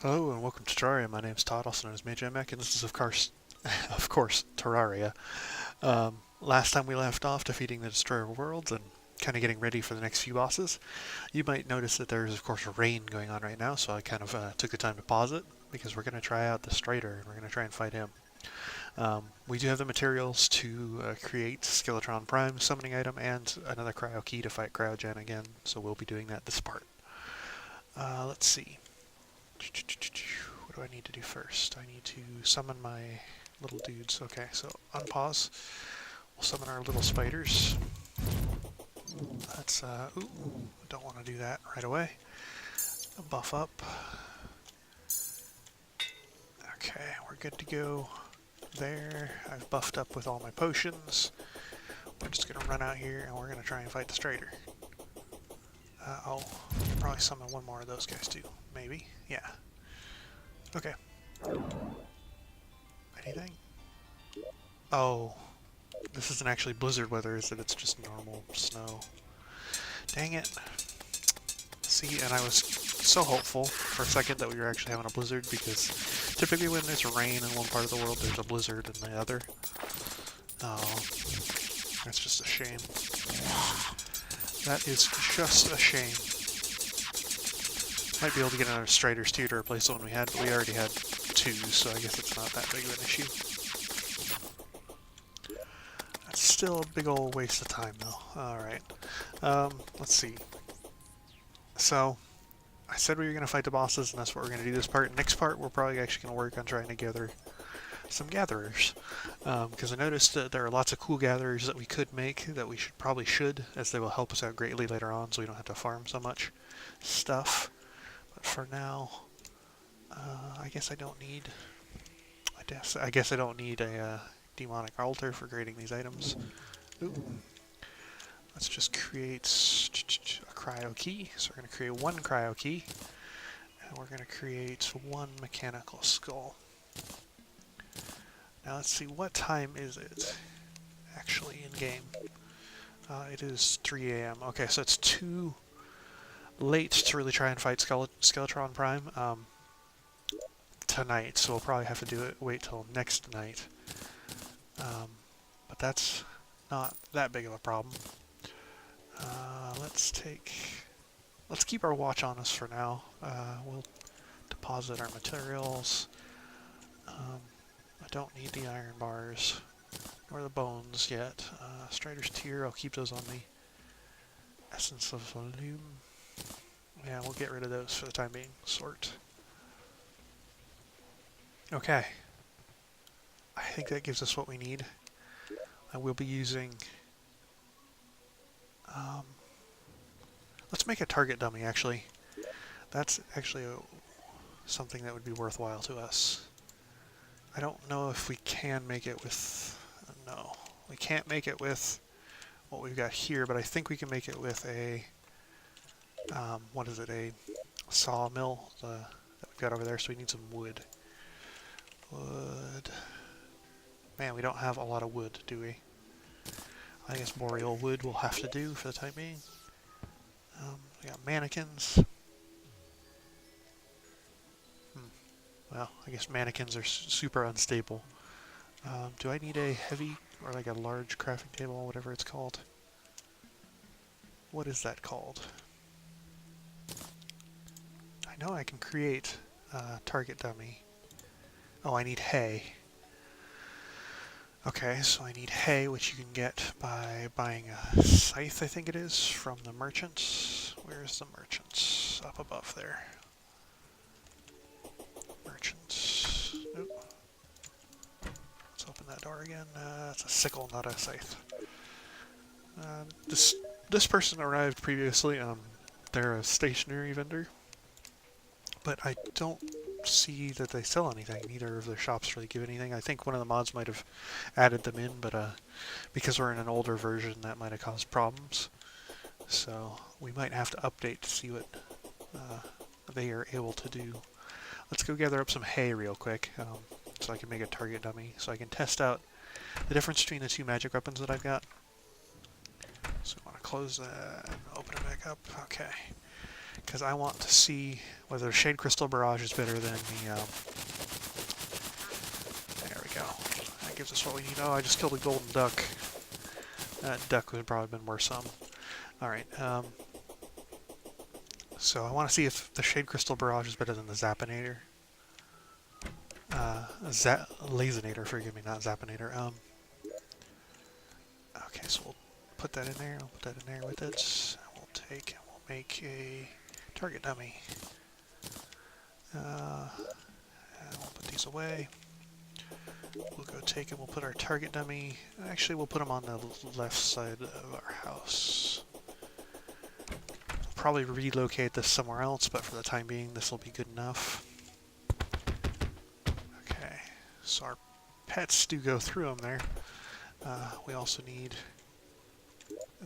Hello and welcome to Terraria. My name is Todd, also known as Mage Mech, and this is of course, Terraria. Last time we left off defeating the Destroyer of Worlds and kind of getting ready for the next few bosses. You might notice that there's of course rain going on right now, so I kind of took the time to pause it because we're going to try out the Strider and we're going to try and fight him. We do have the materials to create Skeletron Prime summoning item and another Cryo Key to fight Cryogen again, so we'll be doing that this part. Let's see. What do I need to do first? I need to summon my little dudes. Okay, so unpause. We'll summon our little spiders. That's, ooh, don't want to do that right away. Buff up. Okay, we're good to go there. I've buffed up with all my potions. We're just going to run out here and we're going to try and fight the Strider. I'll probably summon one more of those guys too. Maybe. Yeah. Okay. Anything? Oh. This isn't actually blizzard weather, is it? It's just normal snow. Dang it. See, and I was so hopeful for a second that we were actually having a blizzard, because typically when there's rain in one part of the world, there's a blizzard in the other. Oh. That's just a shame. That is just a shame. Might be able to get another Strider's tier to replace the one we had, but we already had two, so I guess it's not that big of an issue. That's still a big old waste of time, though. Alright. Let's see. So, I said we were going to fight the bosses, and that's what we're going to do this part. Next part, we're probably actually going to work on trying to gather some gatherers. Because I noticed that there are lots of cool gatherers that we could make that we probably should, as they will help us out greatly later on, so we don't have to farm so much stuff. But for now, I guess I don't need. I guess I don't need a demonic altar for creating these items. Ooh. Let's just create a cryo key. So we're going to create one cryo key, and we're going to create one mechanical skull. Now let's see, what time is it actually in game? It is 3 a.m. Okay, so it's too late to really try and fight Skeletron Prime tonight, so we'll probably have to wait till next night. But that's not that big of a problem. Let's keep our watch on us for now. We'll deposit our materials. I don't need the iron bars or the bones yet. Strider's tier, I'll keep those on me. Essence of volume. Yeah, we'll get rid of those for the time being. Sort. Okay. I think that gives us what we need. I will be using... let's make a target dummy, actually. That's actually something that would be worthwhile to us. I don't know if we can make it with... no. We can't make it with what we've got here, but I think we can make it with a... what is it? A sawmill that we've got over there, so we need some wood. Wood... Man, we don't have a lot of wood, do we? I guess boreal wood will have to do for the time being. We got mannequins. Well, I guess mannequins are super unstable. Do I need a heavy, or like a large crafting table, whatever it's called? What is that called? I know I can create a target dummy. Oh, I need hay. Okay, so I need hay, which you can get by buying a scythe, I think it is, from the merchants. Where's the merchants? Up above there. Merchants. Nope. Let's open that door again. It's a sickle, not a scythe. This person arrived previously. They're a stationary vendor, but I don't see that they sell anything. Neither of their shops really give anything. I think one of the mods might have added them in, but because we're in an older version, that might have caused problems. So we might have to update to see what they are able to do. Let's go gather up some hay real quick, so I can make a target dummy, so I can test out the difference between the two magic weapons that I've got. So I want to close that and open it back up. Okay. because I want to see whether Shade Crystal Barrage is better than the, there we go. That gives us what we need. Oh, I just killed a golden duck. That duck would have probably been worth some. Alright, so I want to see if the Shade Crystal Barrage is better than the Zappinator. Lazinator, forgive me, not Zappinator. Okay, so we'll put that in there, we'll put that in there with it. We'll take and we'll make a target dummy. And we'll put these away. We'll go take and we'll put our target dummy. Actually, we'll put them on the left side of our house. We'll probably relocate this somewhere else, but for the time being, this will be good enough. Okay, so our pets do go through them there. We also need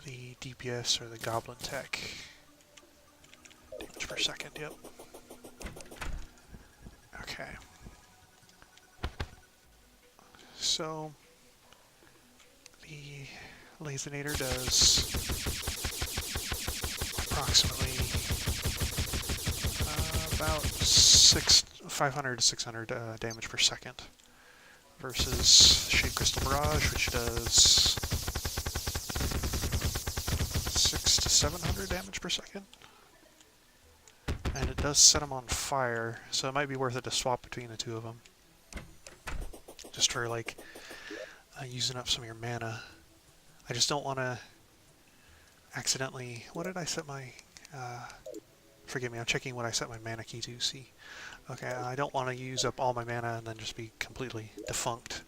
the DPS or the Goblin Tech. Damage per second, yep. Okay. So, the Lazinator does approximately about 500 to 600 damage per second versus Shade Crystal Barrage, which does 600 to 700 damage per second. And it does set them on fire, so it might be worth it to swap between the two of them. Just for, like, using up some of your mana. I just don't want to accidentally... What did I set my... forgive me, I'm checking what I set my mana key to, see. Okay, I don't want to use up all my mana and then just be completely defunct.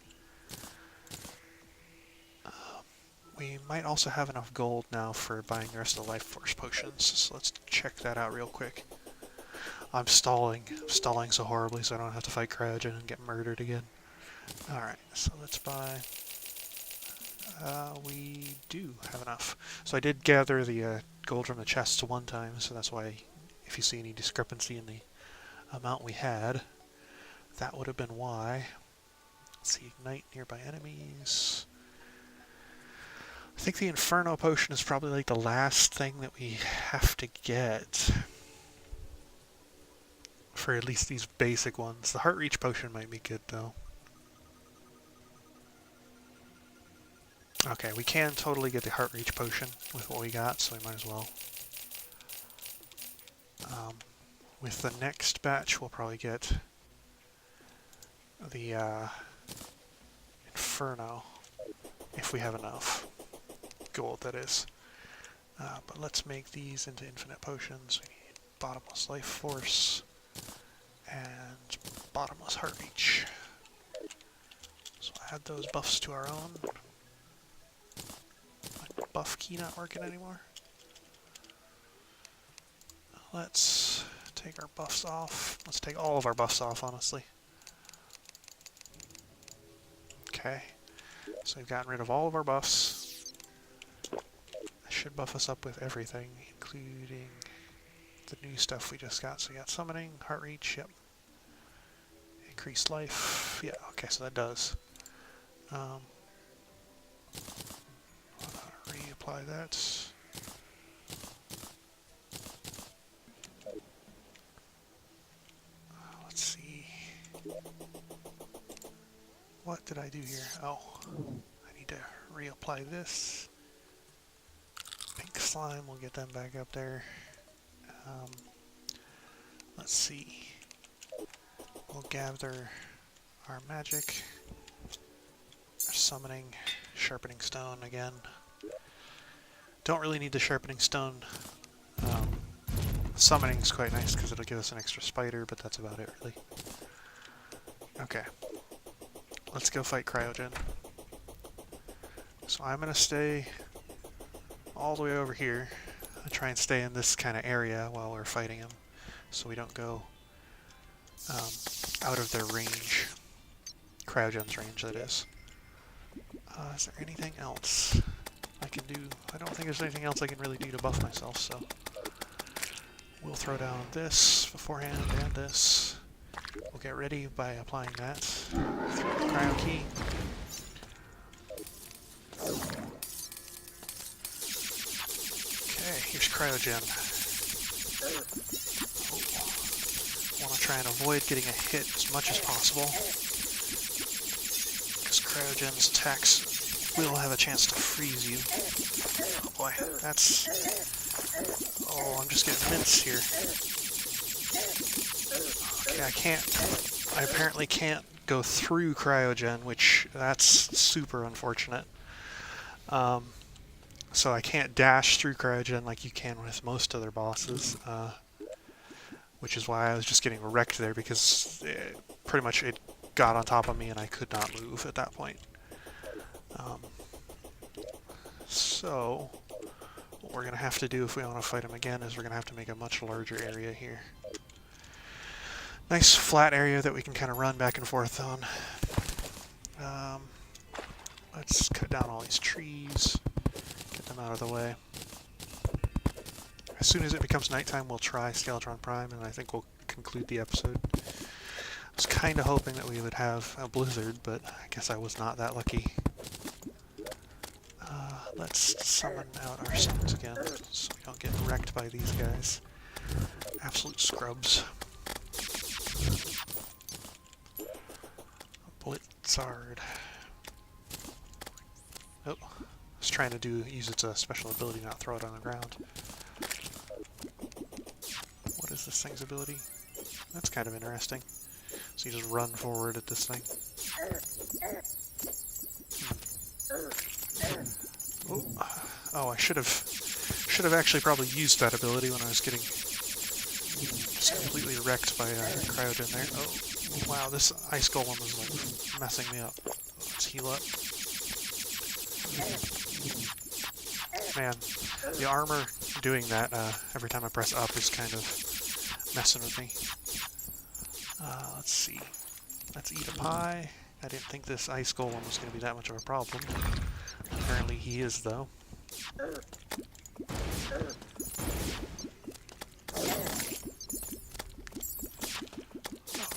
We might also have enough gold now for buying the rest of the Life Force potions, so let's check that out real quick. I'm stalling so horribly so I don't have to fight Cryogen and get murdered again. Alright, so let's buy... we do have enough. So I did gather the gold from the chests one time, so that's why if you see any discrepancy in the amount we had, that would have been why. Let's see, ignite nearby enemies. I think the Inferno Potion is probably like the last thing that we have to get. For at least these basic ones. The Heart Reach Potion might be good though. Okay, we can totally get the Heart Reach Potion with what we got, so we might as well. With the next batch, we'll probably get the Inferno, if we have enough gold, that is. But let's make these into infinite potions. We need Bottomless Life Force and Bottomless Heart Reach. So add those buffs to our own. My buff key not working anymore. Let's take our buffs off. Let's take all of our buffs off, honestly. Okay. So we've gotten rid of all of our buffs. That should buff us up with everything, including the new stuff we just got. So we got Summoning, Heart Reach, yep. Increased Life, yeah, okay, so that does. Reapply that. Let's see. What did I do here? Oh, I need to reapply this. Pink slime, we'll get them back up there. Let's see. We'll gather our magic. Summoning, Sharpening Stone again. Don't really need the Sharpening Stone. Summoning is quite nice because it'll give us an extra spider, but that's about it really. Okay. Let's go fight Cryogen. So I'm going to stay all the way over here. I'll try and stay in this kind of area while we're fighting him, so we don't go out of their range. Cryogen's range, that is. Is there anything else I can do? I don't think there's anything else I can really do to buff myself, so we'll throw down this beforehand and this. We'll get ready by applying that. Throw the cryo key. Okay, here's Cryogen. Want to try and avoid getting a hit as much as possible, because Cryogen's attacks will have a chance to freeze you. Oh boy, that's... Oh, I'm just getting minced here. Okay, I apparently can't go through Cryogen, which that's super unfortunate. So I can't dash through Cryogen like you can with most other bosses, which is why I was just getting wrecked there, because pretty much it got on top of me and I could not move at that point. So what we're going to have to do if we want to fight him again is we're going to have to make a much larger area here. Nice flat area that we can kind of run back and forth on. Let's cut down all these trees, get them out of the way. As soon as it becomes nighttime, we'll try Skeletron Prime, and I think we'll conclude the episode. I was kind of hoping that we would have a blizzard, but I guess I was not that lucky. Let's summon out our summons again, so we don't get wrecked by these guys. Absolute scrubs. Blitzard. Oh, I was trying to use its special ability, not throw it on the ground. What is this thing's ability? That's kind of interesting. So you just run forward at this thing. Oh, I should have actually probably used that ability when I was getting just completely wrecked by Cryogen there. Oh, wow, this ice golem is like messing me up. Let's heal up. Man, the armor doing that every time I press up is kind of messing with me. Let's see. Let's eat a pie. I didn't think this ice golem was going to be that much of a problem. Apparently he is, though.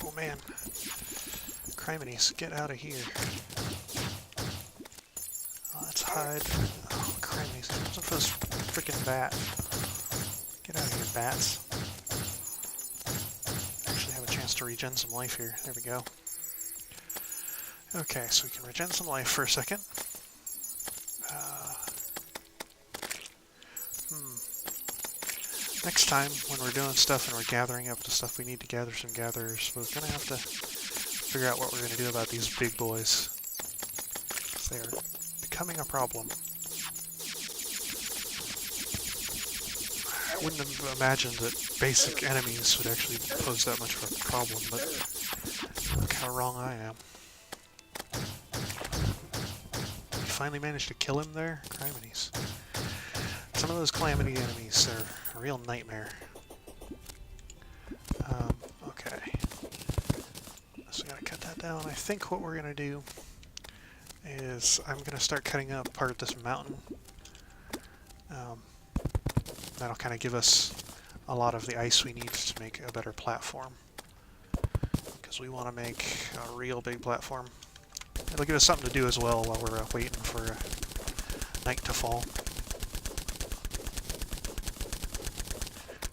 Oh man. Criminies, get out of here. Let's hide. Oh, Criminies. What's up for this freaking bat? Get out of here, bats. Actually have a chance to regen some life here. There we go. Okay, so we can regen some life for a second. Next time, when we're doing stuff and we're gathering up the stuff we need to gather some gatherers, we're going to have to figure out what we're going to do about these big boys. They are becoming a problem. I wouldn't have imagined that basic enemies would actually pose that much of a problem, but look how wrong I am. You finally managed to kill him there? Criminies. Some of those Calamity enemies, they're a real nightmare. Okay. So we gotta cut that down. I think what we're gonna do is I'm gonna start cutting up part of this mountain. That'll kind of give us a lot of the ice we need to make a better platform. Because we want to make a real big platform. It'll give us something to do as well while we're waiting for night to fall.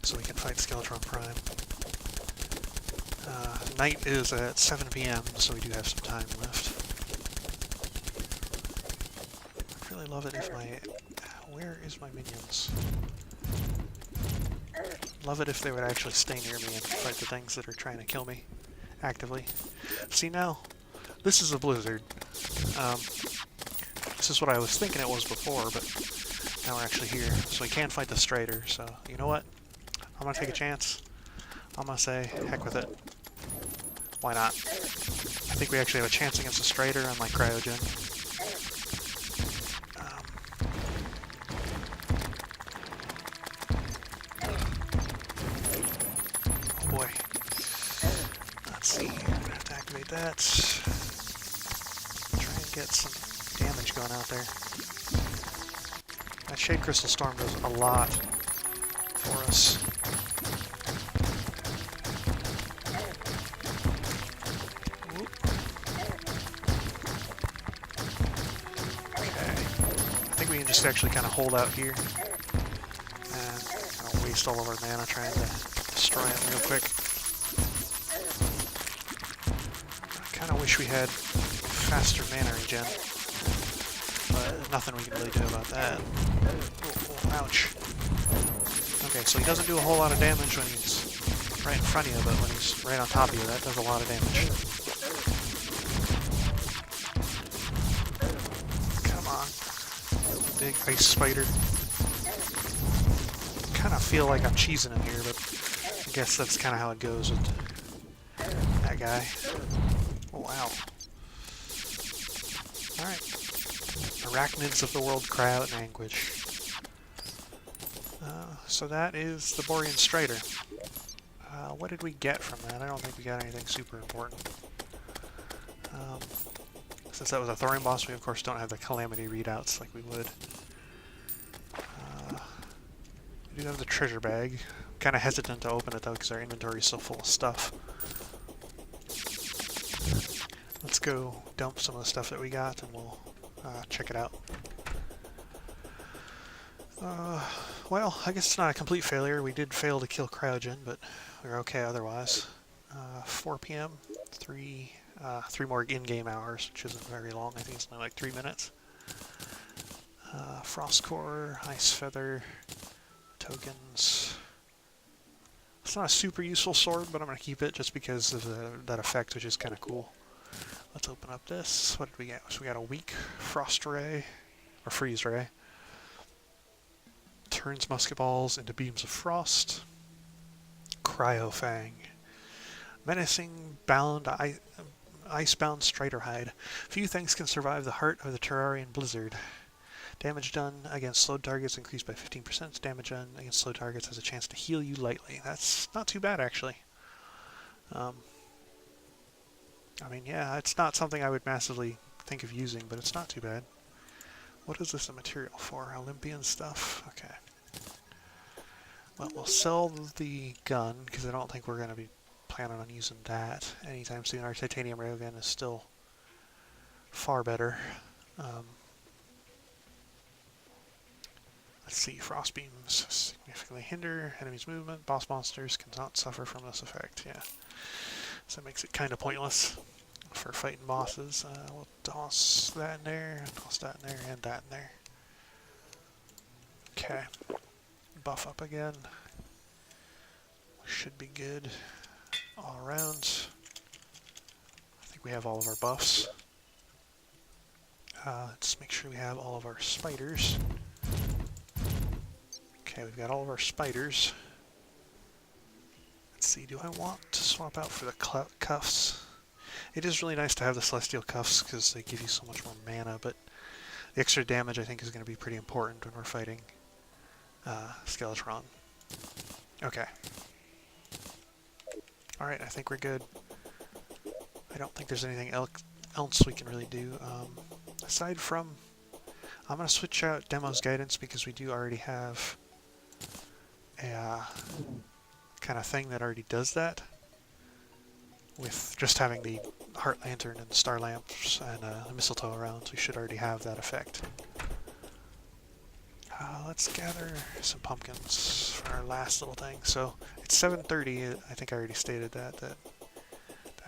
So we can fight Skeletron Prime. Night is at 7 PM, so we do have some time left. I'd really love it if my... Where is my minions? Love it if they would actually stay near me and fight the things that are trying to kill me actively. See now, this is a blizzard. This is what I was thinking it was before, but now we're actually here. So we can fight the Strider, so you know what? I'm going to take a chance. I'm going to say, heck with it. Why not? I think we actually have a chance against the Strider, unlike Cryogen. Oh boy. Let's see, I'm going to have to activate that. Try and get some damage going out there. That Shade Crystal Storm does a lot for us. We can just actually kind of hold out here and kind of wait waste all of our mana trying to destroy him real quick. I kind of wish we had faster mana regen, but nothing we can really do about that. Oh, ouch. Okay, so he doesn't do a whole lot of damage when he's right in front of you, but when he's right on top of you, that does a lot of damage. Come on. Big ice spider. Kind of feel like I'm cheesing in here, but I guess that's kind of how it goes with that guy. Oh, wow. Alright. Arachnids of the world cry out in anguish. So that is the Borean Strider. What did we get from that? I don't think we got anything super important. Since that was a Thorium boss, we of course don't have the Calamity readouts like we would. We do have the treasure bag. Kind of hesitant to open it though because our inventory is so full of stuff. Let's go dump some of the stuff that we got and we'll check it out. Well, I guess it's not a complete failure. We did fail to kill Cryogen, but we're okay otherwise. 4 p.m., three more in-game hours, which isn't very long. I think it's only like 3 minutes. Frost Core, Ice Feather, tokens. It's not a super useful sword, but I'm going to keep it just because of that effect, which is kind of cool. Let's open up this. What did we get? So we got a weak Frost Ray, or Freeze Ray. Turns musket balls into beams of frost. Cryo Fang. Menacing bound icebound Striderhide. Few things can survive the heart of the Terrarian blizzard. Damage done against slowed targets increased by 15%. Damage done against slowed targets has a chance to heal you lightly. That's not too bad, actually. I mean, yeah, it's not something I would massively think of using, but it's not too bad. What is this a material for? Olympian stuff? Okay. Well, we'll sell the gun, because I don't think we're going to be planning on using that anytime soon. Our titanium railgun is still far better. Let's see, frost beams significantly hinder enemies' movement. Boss monsters cannot suffer from this effect. Yeah, so it makes it kind of pointless for fighting bosses. We'll toss that in there, toss that in there, and that in there. Okay, buff up again. Should be good all around. I think we have all of our buffs. Let's make sure we have all of our spiders. Okay, we've got all of our spiders. Let's see, do I want to swap out for the cuffs? It is really nice to have the Celestial Cuffs because they give you so much more mana, but the extra damage I think is going to be pretty important when we're fighting Skeletron. Okay. Alright, I think we're good. I don't think there's anything else we can really do. Aside from... I'm going to switch out Demo's Guidance because we do already have a kind of thing that already does that. With just having the Heart Lantern and the Star Lamps and the Mistletoe around, so we should already have that effect. Let's gather some pumpkins for our last little thing. So it's 7:30. I think I already stated that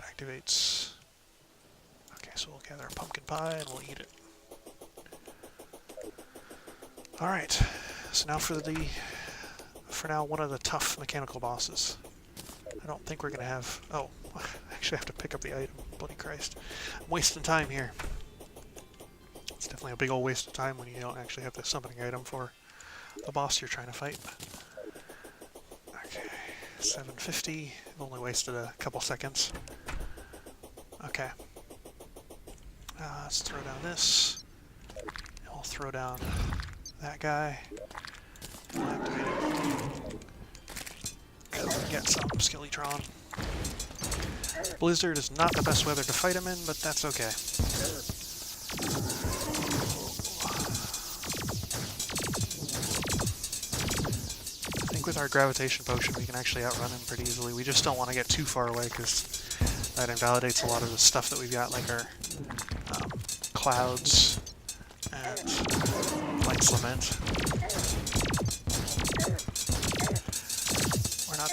activates. Okay, so we'll gather a pumpkin pie and we'll eat it. All right. So now for now one of the tough mechanical bosses. I don't think we're gonna have. Oh, I actually have to pick up the item. Bloody Christ! I'm wasting time here. It's definitely a big old waste of time when you don't actually have the summoning item for the boss you're trying to fight. Okay, 750. I've only wasted a couple seconds. Okay. Let's throw down this. We'll throw down that guy. We'll activate it. Get some Skeletron. Blizzard is not the best weather to fight him in, but that's okay. I think with our gravitation potion we can actually outrun him pretty easily. We just don't want to get too far away because that invalidates a lot of the stuff that we've got, like our clouds and Light's Lament.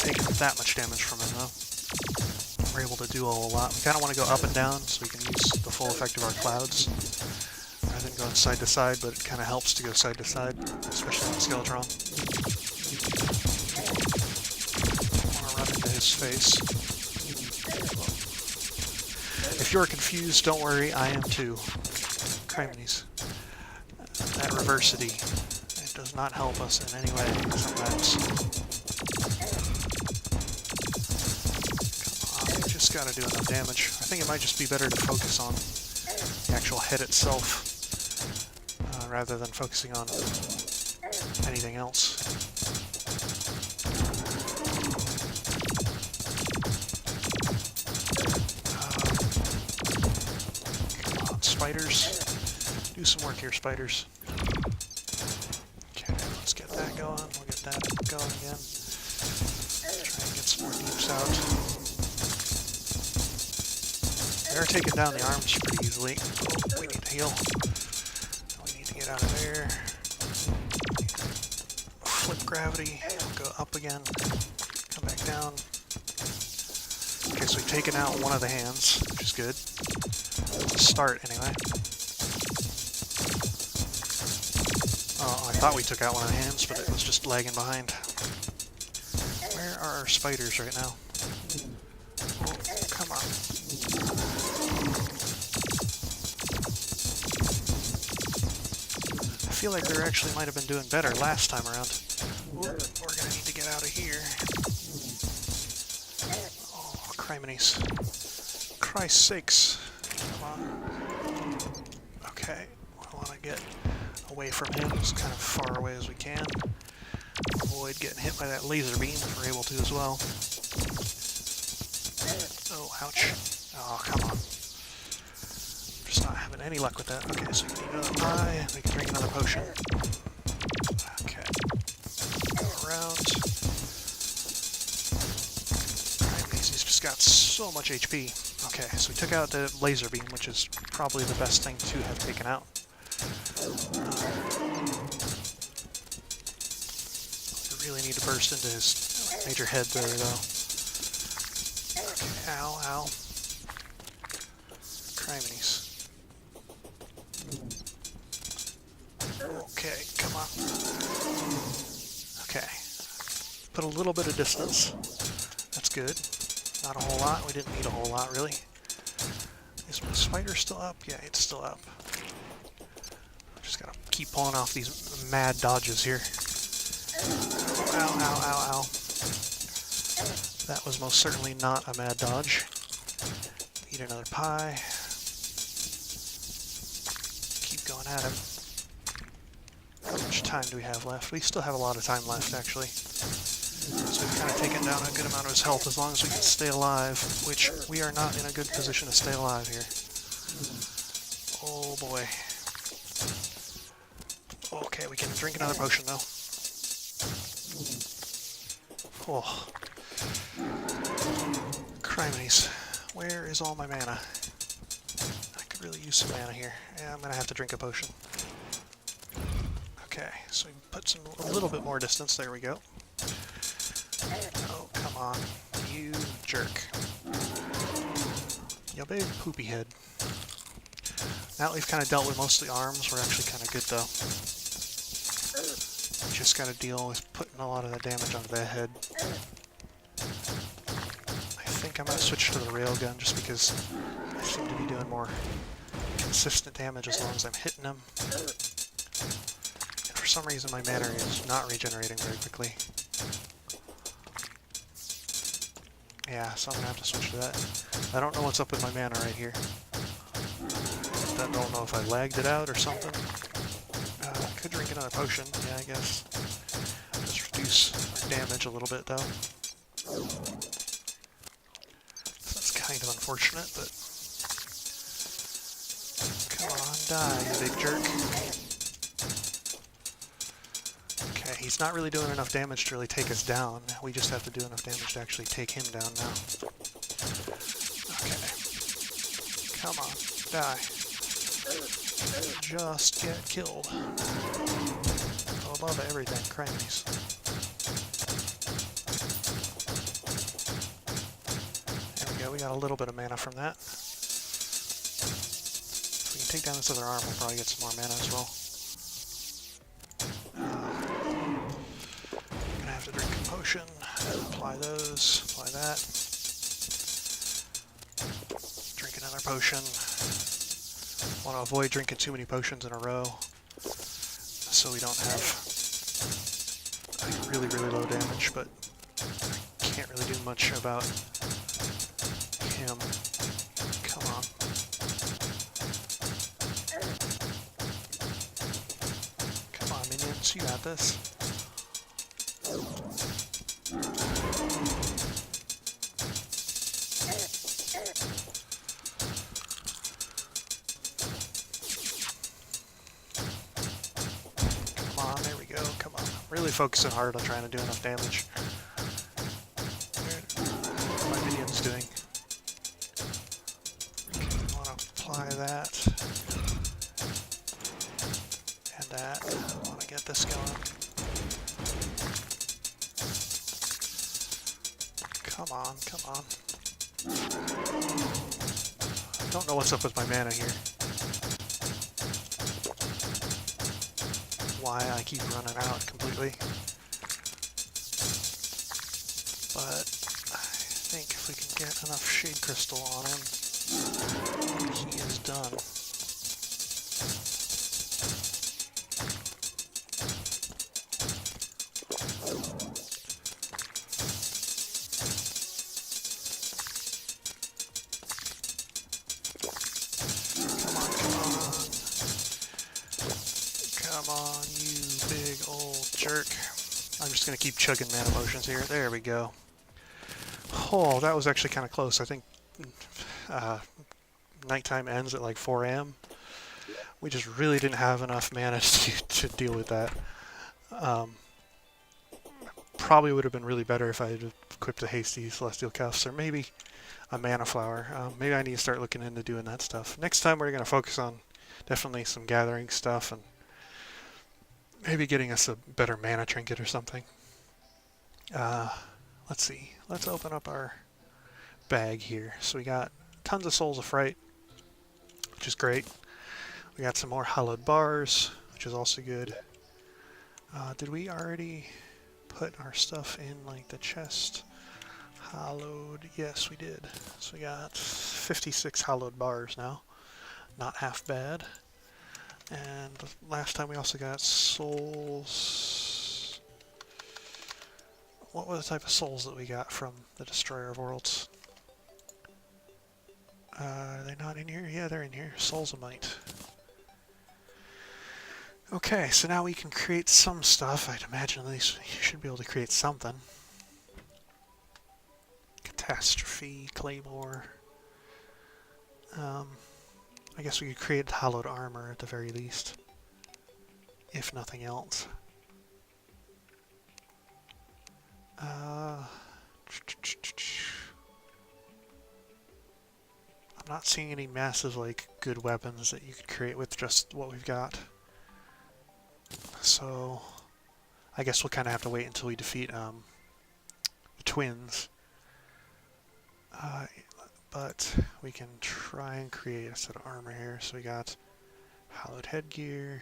taking that much damage from him, though. We're able to do a whole lot. We kind of want to go up and down so we can use the full effect of our clouds, rather than going side to side, but it kind of helps to go side to side, especially on Skeletron. I want to run into his face. If you're confused, don't worry, I am too. Criminies. That reversity, it does not help us in any way sometimes. Come on, we just gotta do enough damage. I think it might just be better to focus on the actual head itself, rather than focusing on anything else. Come on, spiders. Do some work here, spiders. Okay, let's get that going. We'll get that going again. Try and get some more deeps out. They're taking down the arms pretty easily. Oh, we need to heal. We need to get out of there. Flip gravity. Go up again. Come back down. Okay, so we've taken out one of the hands, which is good. It's a start, anyway. Oh, I thought we took out one of the hands, but it was just lagging behind. Where are our spiders right now? Oh, come on. I feel like they actually might have been doing better last time around. Ooh, we're gonna need to get out of here. Oh, criminies. Christ's sakes. Come on. Okay, I want to get away from him as kind of far away as we can. Avoid getting hit by that laser beam if we're able to as well. Oh, ouch. Oh, come on. Just not having any luck with that. Okay, so we need another pie. We can drink another potion. Okay. Go around. Alright, he's just got so much HP. Okay, so we took out the laser beam, which is probably the best thing to have taken out. We really need to burst into his major head there, though. Okay, ow, ow. Criminies. Okay, come on. Okay. Put a little bit of distance. That's good. Not a whole lot. We didn't need a whole lot, really. Is my spider still up? Yeah, it's still up. Just gotta keep pulling off these mad dodges here. Ow, ow, ow, ow. That was most certainly not a mad dodge. Eat another pie. Keep going at him. How much time do we have left? We still have a lot of time left, actually. So we've kind of taken down a good amount of his health as long as we can stay alive, which we are not in a good position to stay alive here. Oh boy. Okay, we can drink another potion though. Oh. Criminies. Where is all my mana? I could really use some mana here. Yeah, I'm gonna have to drink a potion. Okay, so we put a little bit more distance. There we go. Oh, come on. You jerk. You big poopy head. Now that we've kind of dealt with most of the arms, we're actually kind of good though. Just got to deal with putting a lot of that damage onto that head. I think I might switch to the railgun just because I seem to be doing more consistent damage as long as I'm hitting them. And for some reason my mana is not regenerating very quickly. Yeah, so I'm going to have to switch to that. I don't know what's up with my mana right here. I don't know if I lagged it out or something. Could drink another potion, yeah, I guess. Just reduce our damage a little bit, though. So that's kind of unfortunate, but... Come on, die, you big jerk. Okay, he's not really doing enough damage to really take us down. We just have to do enough damage to actually take him down now. Okay. Come on, die. Just get killed. Above everything, criminies. we got a little bit of mana from that. If we can take down this other arm, we'll probably get some more mana as well. Gonna have to drink a potion, apply those, apply that. Drink another potion. Want to avoid drinking too many potions in a row, so we don't have really, really low damage, but can't really do much about him. Come on. Come on, minions, you got this. Come on, there we go, come on. Really focusing hard on trying to do enough damage. What are my minions doing? I want to apply that. And that. I want to get this going. Come on, come on. I don't know what's up with my mana here. Why I keep running out completely. But I think if we can get enough Shade Crystal on him, he is done. Come on, you big old jerk. I'm just going to keep chugging mana potions here. There we go. Oh, that was actually kind of close. I think nighttime ends at like 4 a.m. We just really didn't have enough mana to deal with that. Probably would have been really better if I had equipped a hasty Celestial Cuffs or maybe a Mana Flower. Maybe I need to start looking into doing that stuff. Next time we're going to focus on definitely some gathering stuff and maybe getting us a better mana trinket or something. Let's see. Let's open up our bag here. So we got tons of Souls of Fright, which is great. We got some more hallowed bars, which is also good. Did we already put our stuff in like the chest? Hallowed, yes we did. So we got 56 hallowed bars now. Not half bad. And last time we also got souls. What were the type of souls that we got from the Destroyer of Worlds? Are they not in here? Yeah, they're in here. Souls of Might. Okay, so now we can create some stuff. I'd imagine at least you should be able to create something. Catastrophe, Claymore. I guess we could create hallowed armor at the very least, if nothing else. I'm not seeing any massive, like, good weapons that you could create with just what we've got. So, I guess we'll kind of have to wait until we defeat the twins. But we can try and create a set of armor here. So we got hallowed headgear,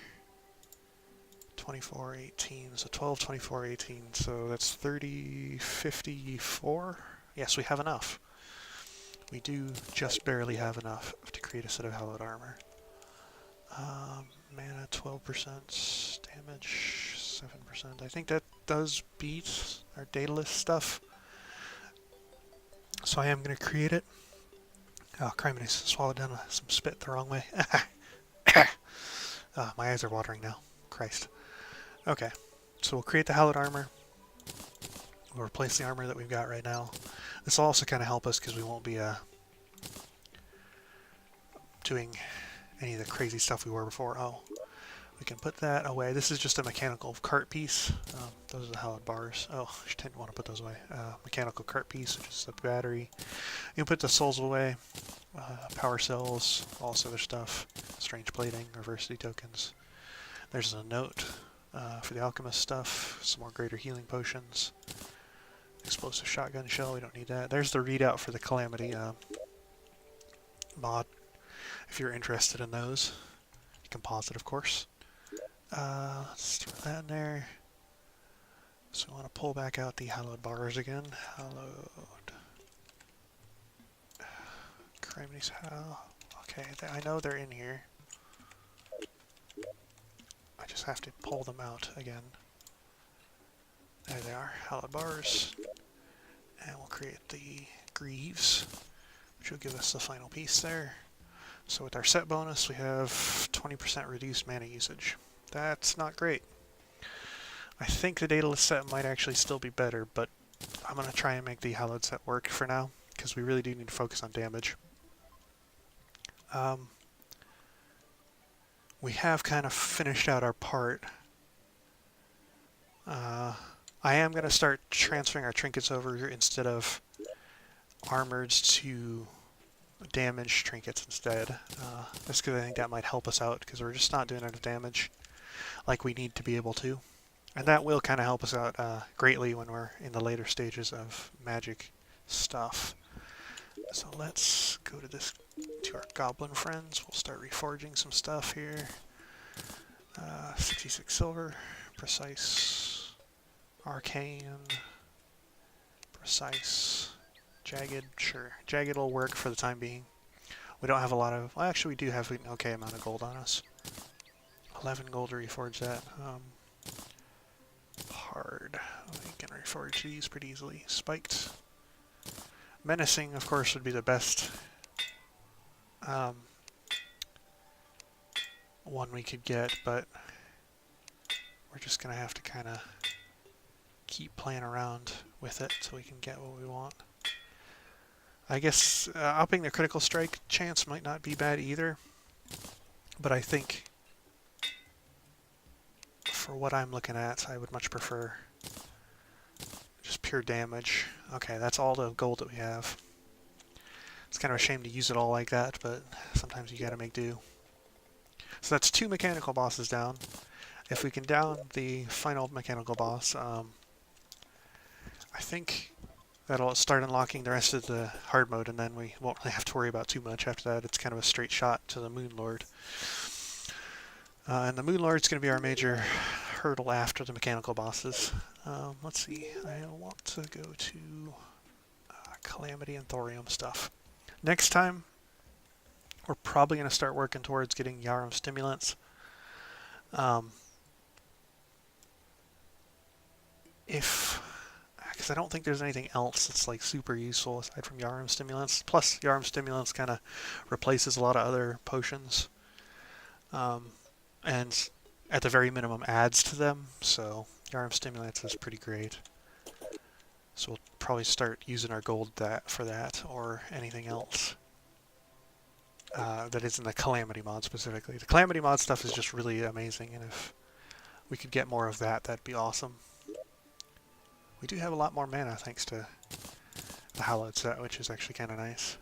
24, 18, so 12, 24, 18, so that's 30, 54. Yes, we have enough. We do just barely have enough to create a set of hallowed armor. Mana 12%, damage 7%. I think that does beat our Daedalus stuff. So I am going to create it. Oh, criminy, swallowed down some spit the wrong way. My eyes are watering now. Christ. Okay, so we'll create the hallowed armor. We'll replace the armor that we've got right now. This will also kind of help us because we won't be doing any of the crazy stuff we were before. Oh, we can put that away. This is just a mechanical cart piece. Those are the hallowed bars. Oh, I didn't want to put those away. Mechanical cart piece, which is a battery. You can put the souls away. Power cells, all this other stuff. Strange plating, reversity tokens. There's a note for the alchemist stuff. Some more greater healing potions. Explosive shotgun shell, we don't need that. There's the readout for the Calamity mod, if you're interested in those. You can pause it, of course. Let's throw that in there. So we want to pull back out the hallowed bars again. Hallowed. Calamity's okay, I know they're in here. I just have to pull them out again. There they are, hallowed bars. And we'll create the greaves, which will give us the final piece there. So with our set bonus, we have 20% reduced mana usage. That's not great. I think the dataless set might actually still be better, but I'm going to try and make the hallowed set work for now, because we really do need to focus on damage. We have kind of finished out our part. I am going to start transferring our trinkets over here instead of armored to damage trinkets instead. Just because I think that might help us out, because we're just not doing enough damage like we need to be able to. And that will kind of help us out greatly when we're in the later stages of magic stuff. So let's go to our goblin friends. We'll start reforging some stuff here. 66 silver, precise, arcane, precise, jagged, sure. Jagged will work for the time being. We don't have a lot of, well, actually we do have an okay amount of gold on us. 11 gold to reforge that. Hard. We can reforge these pretty easily. Spiked. Menacing, of course, would be the best one we could get, but we're just going to have to kind of keep playing around with it so we can get what we want. I guess upping the critical strike chance might not be bad either, but I think for what I'm looking at, I would much prefer just pure damage. Okay, that's all the gold that we have. It's kind of a shame to use it all like that, but sometimes you gotta make do. So that's 2 mechanical bosses down. If we can down the final mechanical boss, I think that'll start unlocking the rest of the hard mode, and then we won't really have to worry about too much after that. It's kind of a straight shot to the Moon Lord. And the Moon Lord's going to be our major hurdle after the mechanical bosses. Let's see, I want to go to Calamity and Thorium stuff. Next time, we're probably going to start working towards getting Yarum Stimulants. Because I don't think there's anything else that's like super useful aside from Yarum Stimulants. Plus, Yarum Stimulants kind of replaces a lot of other potions. And at the very minimum adds to them, so Yarum Stimulants is pretty great. So we'll probably start using our gold for that, or anything else that is in the Calamity mod specifically. The Calamity mod stuff is just really amazing, and if we could get more of that, that'd be awesome. We do have a lot more mana thanks to the Hallowed set, which is actually kind of nice.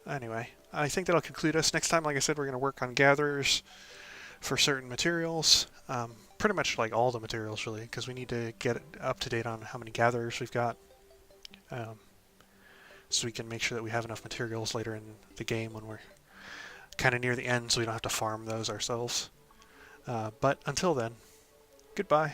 Anyway, I think that'll conclude us. Next time, like I said, we're going to work on gatherers for certain materials. Pretty much like all the materials, really, because we need to get up to date on how many gatherers we've got. So we can make sure that we have enough materials later in the game when we're kind of near the end, so we don't have to farm those ourselves. But until then, goodbye.